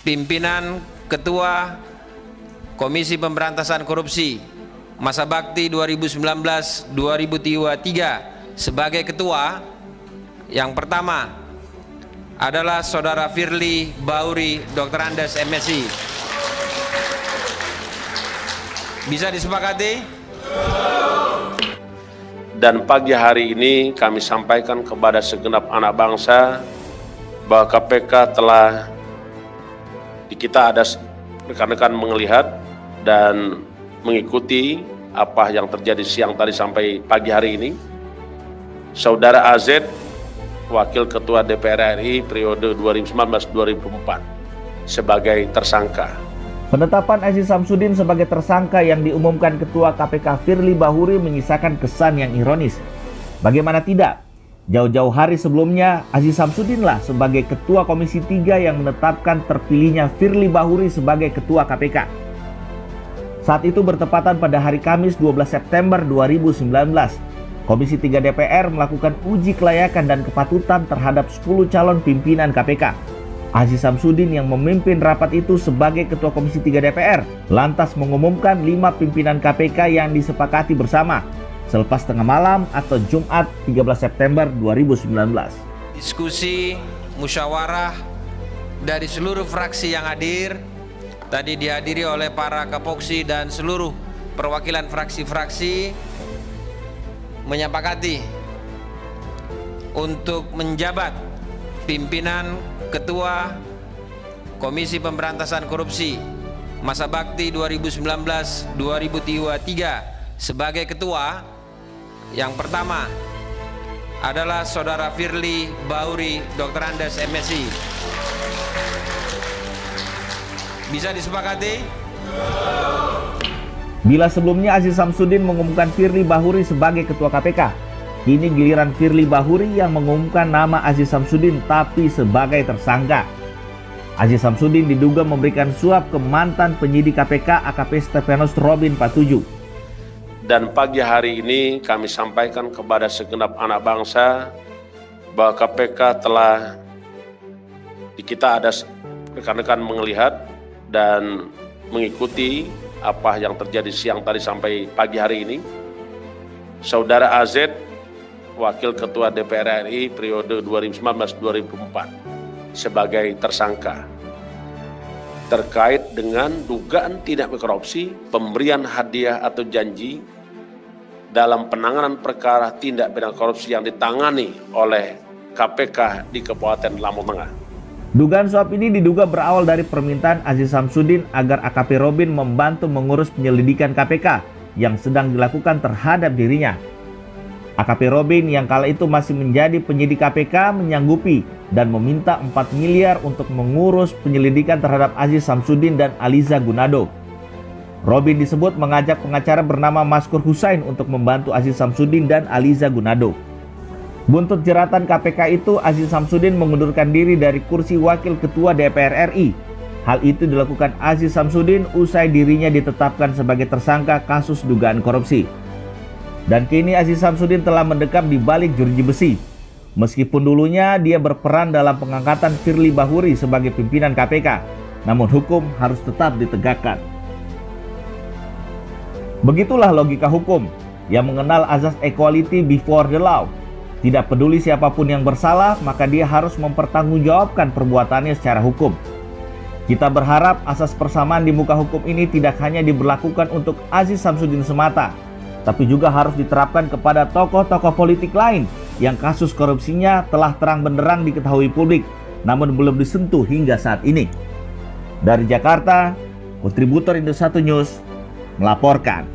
pimpinan Ketua Komisi Pemberantasan Korupsi masa bakti 2019-2023 sebagai ketua. Yang pertama adalah Saudara Firly Bahuri Dr. Andes MSI. Bisa disepakati? Dan pagi hari ini kami sampaikan kepada segenap anak bangsa bahwa KPK telah kita ada rekan-rekan melihat dan mengikuti apa yang terjadi siang tadi sampai pagi hari ini. Saudara AZ, Wakil Ketua DPR RI periode 2019-2024 sebagai tersangka. Penetapan Aziz Samsudin sebagai tersangka yang diumumkan Ketua KPK Firly Bahuri menyisakan kesan yang ironis. Bagaimana tidak? Jauh-jauh hari sebelumnya, Aziz Samsudin lah sebagai Ketua Komisi 3 yang menetapkan terpilihnya Firly Bahuri sebagai Ketua KPK. Saat itu bertepatan pada hari Kamis 12 September 2019, Komisi 3 DPR melakukan uji kelayakan dan kepatutan terhadap 10 calon pimpinan KPK. Aziz Samsudin yang memimpin rapat itu sebagai Ketua Komisi 3 DPR, lantas mengumumkan 5 pimpinan KPK yang disepakati bersama selepas tengah malam atau Jumat 13 September 2019. Diskusi, musyawarah dari seluruh fraksi yang hadir, tadi dihadiri oleh para kapoksi dan seluruh perwakilan fraksi-fraksi, menyepakati untuk menjabat pimpinan Ketua Komisi Pemberantasan Korupsi masa bakti 2019-2023 sebagai ketua. Yang pertama adalah Saudara Firly Bahuri Dr. Andes MSI. Bisa disepakati? Bila sebelumnya Aziz Samsudin mengumumkan Firly Bahuri sebagai Ketua KPK, kini giliran Firly Bahuri yang mengumumkan nama Aziz Samsudin tapi sebagai tersangka. Aziz Samsudin diduga memberikan suap ke mantan penyidik KPK AKP Stefanus Robin Patuju. Dan pagi hari ini kami sampaikan kepada segenap anak bangsa bahwa KPK telah kita ada rekan-rekan melihat dan mengikuti apa yang terjadi siang tadi sampai pagi hari ini. Saudara AZ, Wakil Ketua DPR RI periode 2019-2024 sebagai tersangka terkait dengan dugaan tindak korupsi, pemberian hadiah atau janji dalam penanganan perkara tindak pidana korupsi yang ditangani oleh KPK di Kabupaten Lampung Tengah. Dugaan suap ini diduga berawal dari permintaan Aziz Samsudin agar AKP Robin membantu mengurus penyelidikan KPK yang sedang dilakukan terhadap dirinya. AKP Robin yang kala itu masih menjadi penyidik KPK menyanggupi dan meminta 4 miliar untuk mengurus penyelidikan terhadap Aziz Samsudin dan Aliza Gunado. Robin disebut mengajak pengacara bernama Maskur Husain untuk membantu Aziz Samsudin dan Aliza Gunado. Buntut jeratan KPK itu, Aziz Samsudin mengundurkan diri dari kursi Wakil Ketua DPR RI. Hal itu dilakukan Aziz Samsudin usai dirinya ditetapkan sebagai tersangka kasus dugaan korupsi. Dan kini Aziz Samsudin telah mendekam di balik jeruji besi. Meskipun dulunya dia berperan dalam pengangkatan Firly Bahuri sebagai pimpinan KPK, namun hukum harus tetap ditegakkan. Begitulah logika hukum yang mengenal azas equality before the law. Tidak peduli siapapun yang bersalah, maka dia harus mempertanggungjawabkan perbuatannya secara hukum. Kita berharap asas persamaan di muka hukum ini tidak hanya diberlakukan untuk Aziz Samsudin semata, tapi juga harus diterapkan kepada tokoh-tokoh politik lain yang kasus korupsinya telah terang benderang diketahui publik, namun belum disentuh hingga saat ini. Dari Jakarta, kontributor Indosat News melaporkan.